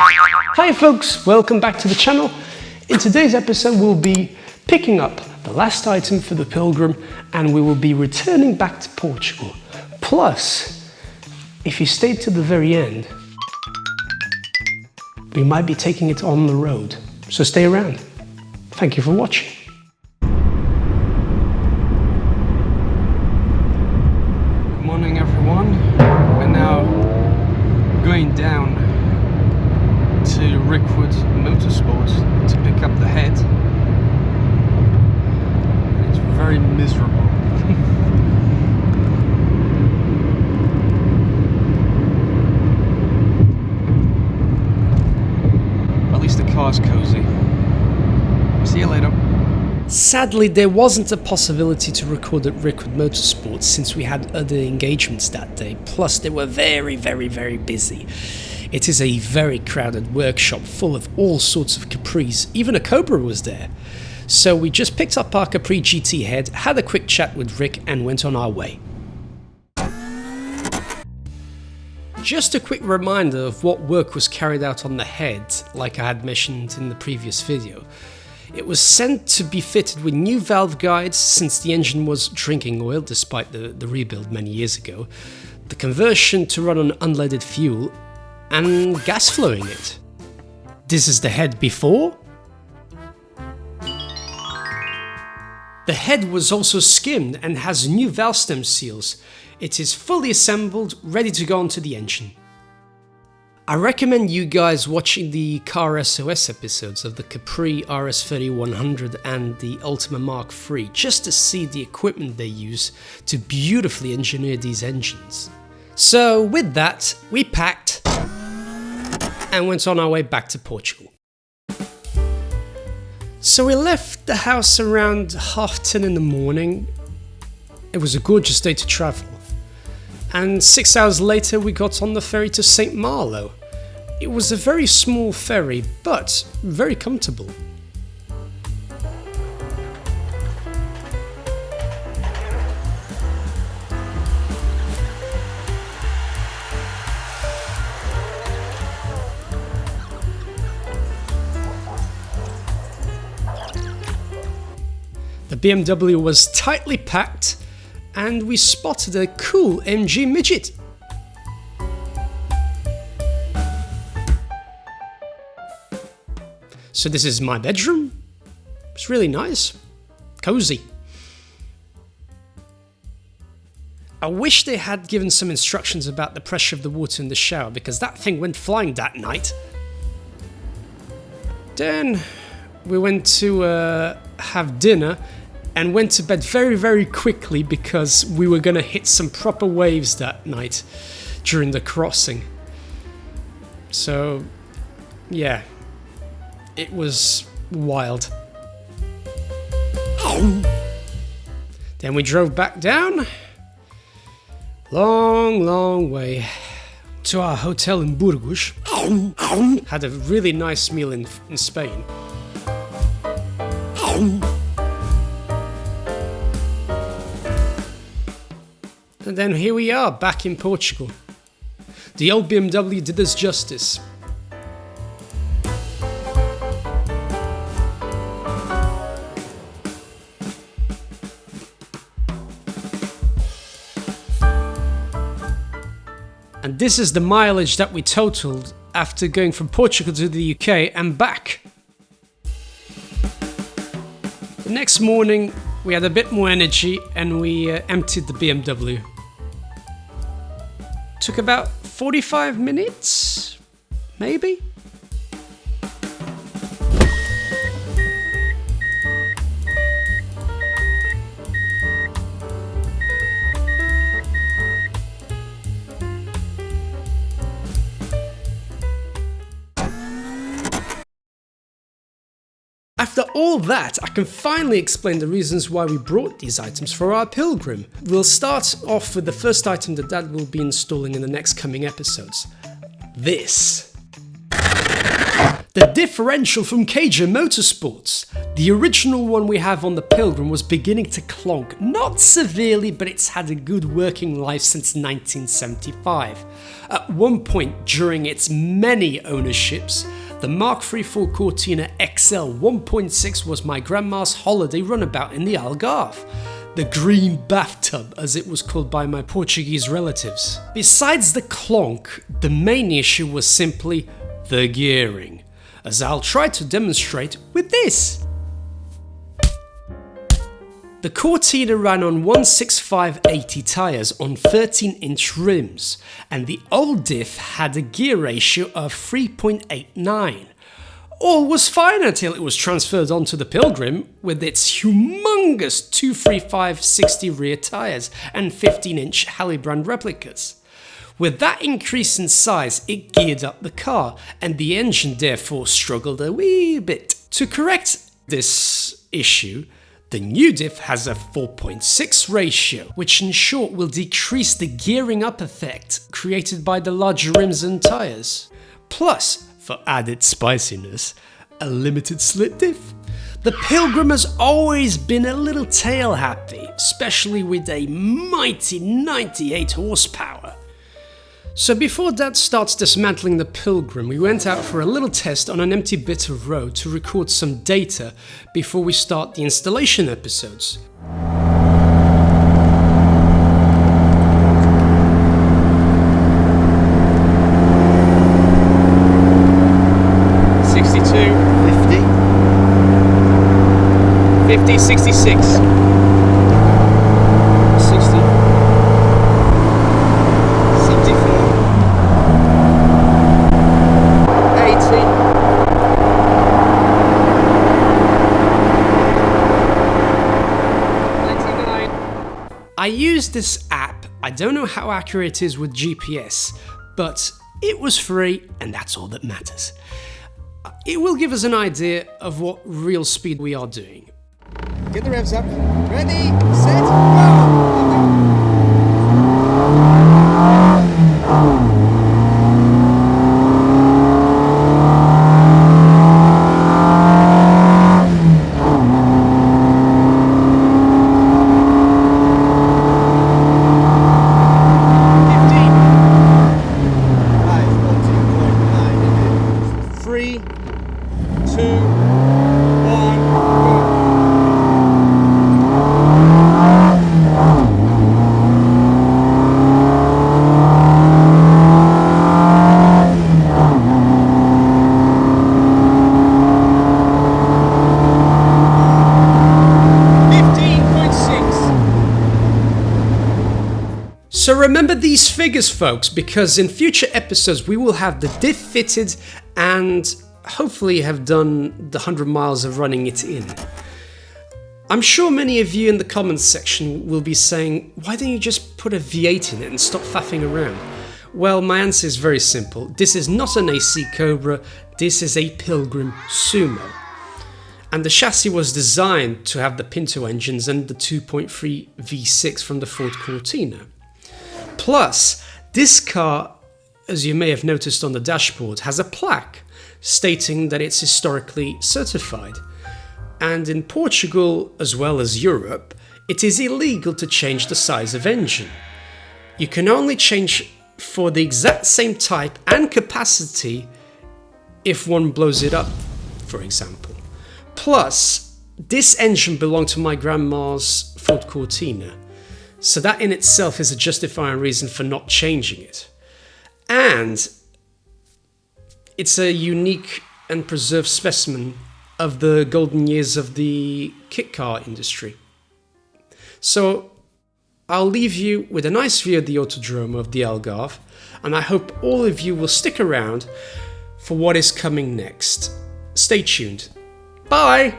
Hi folks, welcome back to the channel. In today's episode we'll be picking up the last item for the Pilgrim and we will be returning back to Portugal. Plus, if you stayed to the very end, we might be taking it on the road. So stay around. Thank you for watching. Good morning everyone. We're now going down to Rickwood Motorsport to pick up the head. It's very miserable. At least the car's cozy. See you later. Sadly, there wasn't a possibility to record at Rickwood Motorsport since we had other engagements that day, plus they were very busy. It is a very crowded workshop full of all sorts of Capris, even a Cobra was there. So we just picked up our Capri GT head, had a quick chat with Rick and went on our way. Just a quick reminder of what work was carried out on the head, like I had mentioned in the previous video. It was sent to be fitted with new valve guides since the engine was drinking oil despite the rebuild many years ago, the conversion to run on unleaded fuel, and gas flowing it. This is the head before. The head was also skimmed and has new valve stem seals. It is fully assembled, ready to go onto the engine. I recommend you guys watching the Car SOS episodes of the Capri RS3100 and the Ultima Mark III just to see the equipment they use to beautifully engineer these engines. So with that, we packed and went on our way back to Portugal. So we left the house around 10:30 in the morning. It was a gorgeous day to travel. And 6 hours later we got on the ferry to St. Malo. It was a very small ferry, but very comfortable. The BMW was tightly packed and we spotted a cool MG midget. So this is my bedroom. It's really nice, cozy. I wish they had given some instructions about the pressure of the water in the shower because that thing went flying that night. Then we went to have dinner and went to bed very quickly because we were gonna hit some proper waves that night during the crossing. So yeah, it was wild. Then we drove back down, long way, to our hotel in Burgos. Had a really nice meal in Spain. And then here we are, back in Portugal. The old BMW did us justice. And this is the mileage that we totaled after going from Portugal to the UK and back. The next morning we had a bit more energy and we emptied the BMW. Took about 45 minutes, maybe? After all that, I can finally explain the reasons why we brought these items for our Pilgrim. We'll start off with the first item that Dad will be installing in the next coming episodes. This. The Differential from Cobra Motorsports. The original one we have on the Pilgrim was beginning to clonk, not severely, but it's had a good working life since 1975. At one point during its many ownerships, the Mark III full Cortina XL 1.6 was my grandma's holiday runabout in the Algarve. The green bathtub, as it was called by my Portuguese relatives. Besides the clonk, the main issue was simply the gearing, as I'll try to demonstrate with this. The Cortina ran on 165/80 tyres on 13-inch rims, and the old diff had a gear ratio of 3.89. All was fine until it was transferred onto the Pilgrim with its humongous 235/60 rear tyres and 15-inch Hallebrand replicas. With that increase in size, it geared up the car, and the engine therefore struggled a wee bit. To correct this issue, the new diff has a 4.6 ratio, which in short will decrease the gearing up effect created by the larger rims and tyres. Plus, for added spiciness, a limited slit diff. The Pilgrim has always been a little tail happy, especially with a mighty 98 horsepower. So before Dad starts dismantling the Pilgrim, we went out for a little test on an empty bit of road to record some data before we start the installation episodes. I used this app. I don't know how accurate it is with GPS, but it was free and that's all that matters. It will give us an idea of what real speed we are doing. Get the revs up. Ready, set, go! So remember these figures, folks, because in future episodes we will have the diff fitted and hopefully have done the 100 miles of running it in. I'm sure many of you in the comments section will be saying, why don't you just put a V8 in it and stop faffing around? Well, my answer is very simple. This is not an AC Cobra, this is a Pilgrim Sumo. And the chassis was designed to have the Pinto engines and the 2.3 V6 from the Ford Cortina. Plus, this car, as you may have noticed on the dashboard, has a plaque stating that it's historically certified. And in Portugal, as well as Europe, it is illegal to change the size of engine. You can only change for the exact same type and capacity if one blows it up, for example. Plus, this engine belonged to my grandma's Ford Cortina. So that in itself is a justifying reason for not changing it. And it's a unique and preserved specimen of the golden years of the kit car industry. So I'll leave you with a nice view of the Autodrome of the Algarve, and I hope all of you will stick around for what is coming next. Stay tuned. Bye!